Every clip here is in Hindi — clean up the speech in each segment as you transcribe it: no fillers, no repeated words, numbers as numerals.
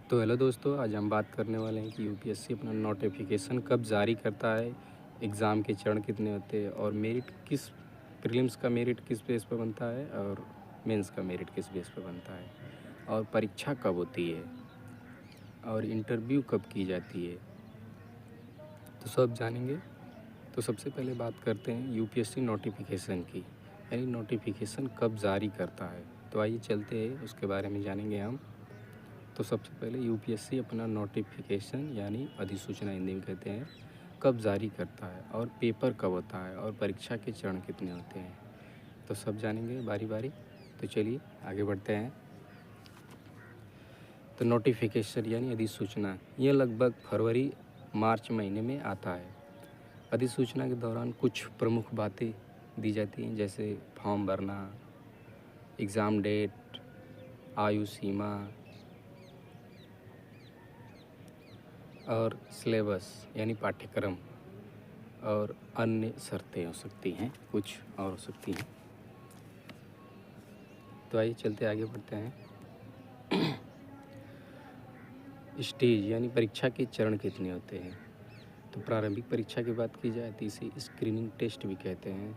तो हेलो दोस्तों, आज हम बात करने वाले हैं कि यूपीएससी अपना नोटिफिकेशन कब जारी करता है, एग्ज़ाम के चरण कितने होते हैं और मेरिट किस प्रीलिम्स का मेरिट किस बेस पर बनता है और मेंस का मेरिट किस बेस पर बनता है और परीक्षा कब होती है और इंटरव्यू कब की जाती है, तो सब जानेंगे। तो सबसे पहले बात करते हैं यूपीएससी नोटिफिकेशन की, यानी नोटिफिकेशन कब जारी करता है। तो आइए चलते हैं, उसके बारे में जानेंगे हम। तो सबसे पहले यूपीएससी अपना नोटिफिकेशन यानी अधिसूचना हिंदी में कहते हैं कब जारी करता है और पेपर कब होता है और परीक्षा के चरण कितने होते हैं, तो सब जानेंगे बारी बारी। तो चलिए आगे बढ़ते हैं। तो नोटिफिकेशन यानी अधिसूचना, यह लगभग फरवरी मार्च महीने में आता है। अधिसूचना के दौरान कुछ प्रमुख बातें दी जाती हैं, जैसे फॉर्म भरना, एग्ज़ाम डेट, आयु सीमा और सिलेबस यानी पाठ्यक्रम और अन्य शर्तें हो सकती हैं, कुछ और हो सकती हैं। तो आइए चलते आगे बढ़ते हैं। स्टेज यानी परीक्षा के चरण कितने होते हैं। तो प्रारंभिक परीक्षा की बात की जाए तो इसे स्क्रीनिंग टेस्ट भी कहते हैं,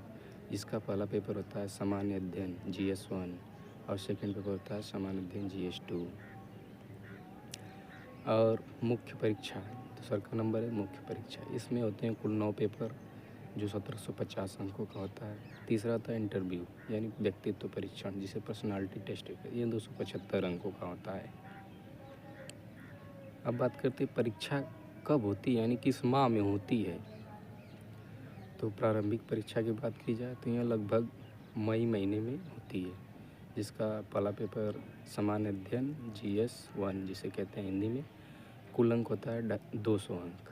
जिसका पहला पेपर होता है सामान्य अध्ययन GS1 और सेकंड पेपर होता है सामान्य अध्ययन GS2। और मुख्य परीक्षा, तो सर का नंबर है मुख्य परीक्षा, इसमें होते हैं कुल 9 पेपर जो 1750 अंकों का होता है। तीसरा होता है इंटरव्यू यानी व्यक्तित्व परीक्षण, जिसे पर्सनालिटी टेस्ट है, ये 275 अंकों का होता है। अब बात करते हैं परीक्षा कब होती है यानी किस माह में होती है। तो प्रारंभिक परीक्षा की बात की जाए तो यह लगभग मई महीने में होती है, जिसका पहला पेपर सामान्य अध्ययन GS1 जिसे कहते हैं हिंदी में, कुल अंक होता है 200 अंक।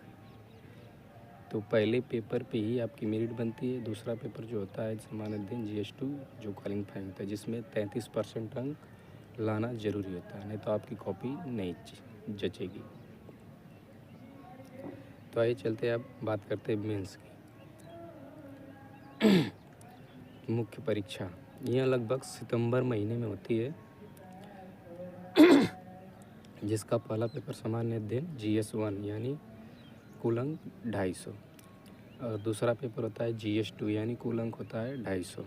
तो पहले पेपर पे ही आपकी मेरिट बनती है। दूसरा पेपर जो होता है सामान्य अध्ययन GS2 जो क्वालिफाइंग होता है, जिसमें 33% अंक लाना ज़रूरी होता है, नहीं तो आपकी कॉपी नहीं जचेगी। तो आइए चलते अब बात करते हैं मेंस की। मुख्य परीक्षा यह लगभग सितंबर महीने में होती है, जिसका पहला पेपर सामान्य अध्ययन GS1 यानी कुल अंक 250 और दूसरा पेपर होता है GS2 यानी कुल अंक होता है 250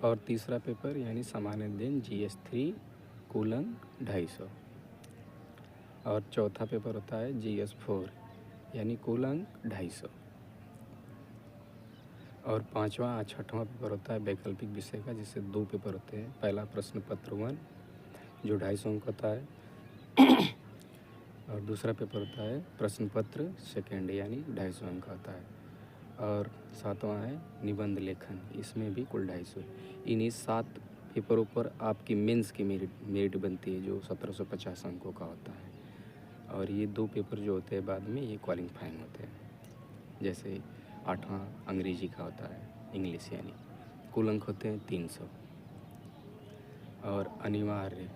और तीसरा पेपर यानी सामान्य अध्ययन GS3 कुल अंक 250 और चौथा पेपर होता है GS4 यानी कुल अंक 250 और पांचवा और छठवां पेपर होता है वैकल्पिक विषय का, जिससे 2 पेपर होते हैं। पहला प्रश्न पत्र 1 जो 250 अंक होता है और दूसरा पेपर होता है प्रश्न पत्र सेकेंड यानी 250 अंक का होता है और सातवां है निबंध लेखन, इसमें भी कुल 250। इन्हीं 7 पेपरों पर आपकी मेंस की मेरिट बनती है जो 1750 अंकों का होता है। और ये 2 पेपर जो होते हैं बाद में ये क्वालिफाइंग होते हैं, जैसे 8वां अंग्रेजी का होता है इंग्लिश, यानी कुल अंक होते हैं 300 और अनिवार्य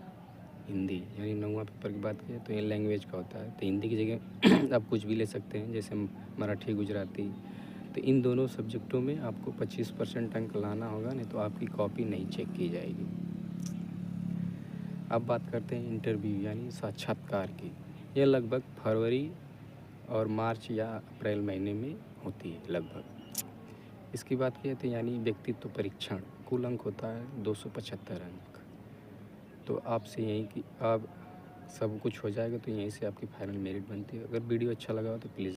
हिंदी यानी 9वां पेपर की बात करें तो ये लैंग्वेज का होता है। तो हिंदी की जगह आप कुछ भी ले सकते हैं, जैसे मराठी गुजराती। तो इन दोनों सब्जेक्टों में आपको 25% अंक लाना होगा, नहीं तो आपकी कॉपी नहीं चेक की जाएगी। अब बात करते हैं इंटरव्यू यानी साक्षात्कार की। यह लगभग फरवरी और मार्च या अप्रैल महीने में होती है लगभग। इसकी बात की तो यानी व्यक्तित्व परीक्षण, कुल अंक होता है 275 अंक। तो आपसे यहीं कि आप सब कुछ हो जाएगा, तो यहीं से आपकी फाइनल मेरिट बनती है। अगर वीडियो अच्छा लगा हो तो प्लीज़